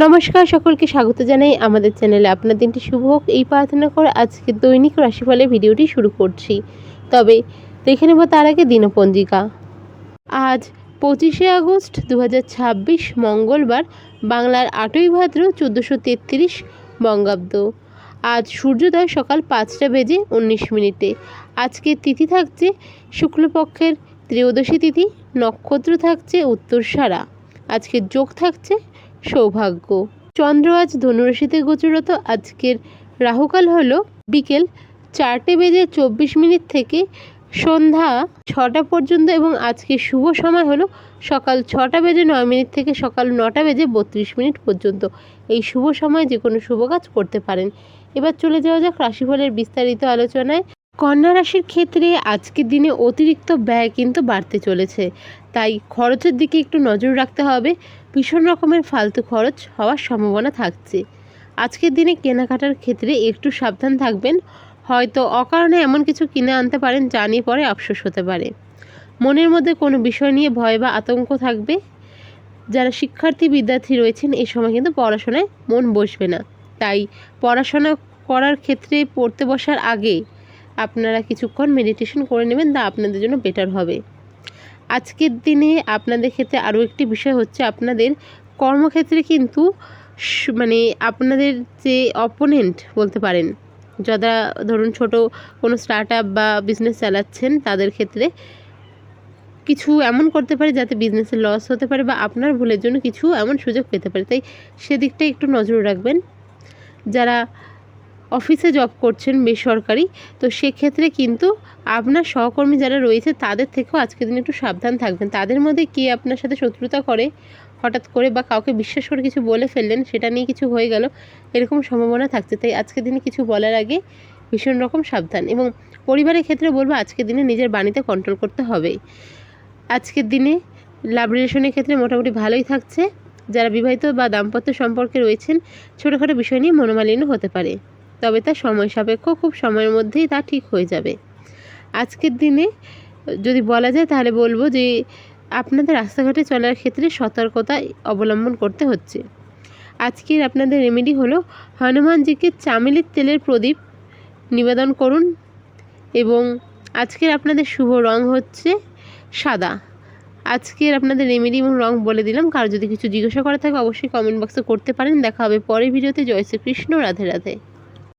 নমস্কার, সকলকে স্বাগত জানাই আমাদের চ্যানেলে। আপনার দিনটি শুভ হোক এই প্রার্থনা করে আজকে দৈনিক রাশিফলের ভিডিওটি শুরু করছি। তবে দেখে নেব তার আগে দিনপঞ্জিকা। আজ 25শে আগস্ট 2026 মঙ্গলবার, বাংলার 8ই ভাদ্র 1433 বঙ্গাব্দ। আজ সূর্যোদয় সকাল 5:19। আজকে তিথি থাকছে শুক্লপক্ষের ত্রয়োদশী তিথি, নক্ষত্র থাকছে উত্তরসারা। আজকে যোগ থাকছে সৌভাগ্য। চন্দ্র আজ ধনুরাশিতে গোচরত। আজকের রাহুকাল হলো বিকেল 4:24 থেকে সন্ধ্যা 6টা পর্যন্ত এবং আজকের শুভ সময় হলো সকাল 6:09 থেকে সকাল 9:32 পর্যন্ত। এই শুভ সময়ে যে কোনো শুভ কাজ করতে পারেন। এবার চলে যাওয়া যাক রাশিফলের বিস্তারিত আলোচনায়। কন্যা রাশির ক্ষেত্রে আজকের দিনে অতিরিক্ত ব্যয় কিন্তু বাড়তে চলেছে, তাই খরচের দিকে একটু নজর রাখতে হবে। ভীষণ রকমের ফালতু খরচ হওয়ার সম্ভাবনা থাকছে। আজকের দিনে কেনাকাটার ক্ষেত্রে একটু সাবধান থাকবেন। হয়তো অকারণে এমন কিছু কিনে আনতে পারেন যা নিয়ে পরে আফসোস হতে পারে। মনের মধ্যে কোনো বিষয় নিয়ে ভয় বা আতঙ্ক থাকবে। যারা শিক্ষার্থী বিদ্যার্থী রয়েছেন এই সময় কিন্তু পড়াশোনায় মন বসবে না, তাই পড়াশোনা করার ক্ষেত্রে পড়তে বসার আগে আপনারা কিছুক্ষণ মেডিটেশন করে নেবেন, তা আপনাদের জন্য বেটার হবে। আজকের দিনে আপনাদের ক্ষেত্রে আরও একটি বিষয় হচ্ছে, আপনাদের কর্মক্ষেত্রে কিন্তু আপনাদের যে অপোনেন্ট বলতে পারেন, যারা ধরুন ছোট কোনো স্টার্ট আপ বা বিজনেস চালাচ্ছেন, তাদের ক্ষেত্রে কিছু এমন করতে পারে যাতে বিজনেসের লস হতে পারে বা আপনার ভুলের জন্য কিছু এমন সুযোগ পেতে পারে, তাই সেদিকটা একটু নজর রাখবেন। যারা অফিসে জব করছেন বেসরকারি, তো সেক্ষেত্রে কিন্তু আপনার সহকর্মী যারা রয়েছে তাদের থেকেও আজকের দিনে একটু সাবধান থাকবেন। তাদের মধ্যে কে আপনার সাথে শত্রুতা করে হঠাৎ করে বা কাউকে বিশ্বাস করে কিছু বলে ফেললেন, সেটা নিয়ে কিছু হয়ে গেল, এরকম সম্ভাবনা থাকছে। তাই আজকের দিনে কিছু বলার আগে ভীষণ রকম সাবধান। এবং পরিবারের ক্ষেত্রে বলবো আজকের দিনে নিজের বাণীতে কন্ট্রোল করতে হবে। আজকের দিনে লাভ রিলেশনের ক্ষেত্রে মোটামুটি ভালোই থাকছে। যারা বিবাহিত বা দাম্পত্য সম্পর্কে রয়েছেন, ছোটোখাটো বিষয় নিয়ে মনোমালিন্য হতে পারে, তবে তা সময় সাপেক্ষ, খুব সময়ের মধ্যেই তা ঠিক হয়ে যাবে। আজকের দিনে যদি বলা যায় তাহলে বলবো যে আপনাদের রাস্তাঘাটে চলার ক্ষেত্রে সতর্কতা অবলম্বন করতে হচ্ছে। আজকের আপনাদের রেমেডি হলো হনুমানজিকে চামেলির তেলের প্রদীপ নিবেদন করুন। এবং আজকের আপনাদের শুভ রং হচ্ছে সাদা। আজকের আপনাদের রেমেডি এবং রং বলে দিলাম। কারো যদি কিছু জিজ্ঞাসা করা থাকে অবশ্যই কমেন্ট বক্সে করতে পারেন। দেখা হবে পরের ভিডিওতে। জয় শ্রীকৃষ্ণ, রাধে রাধে।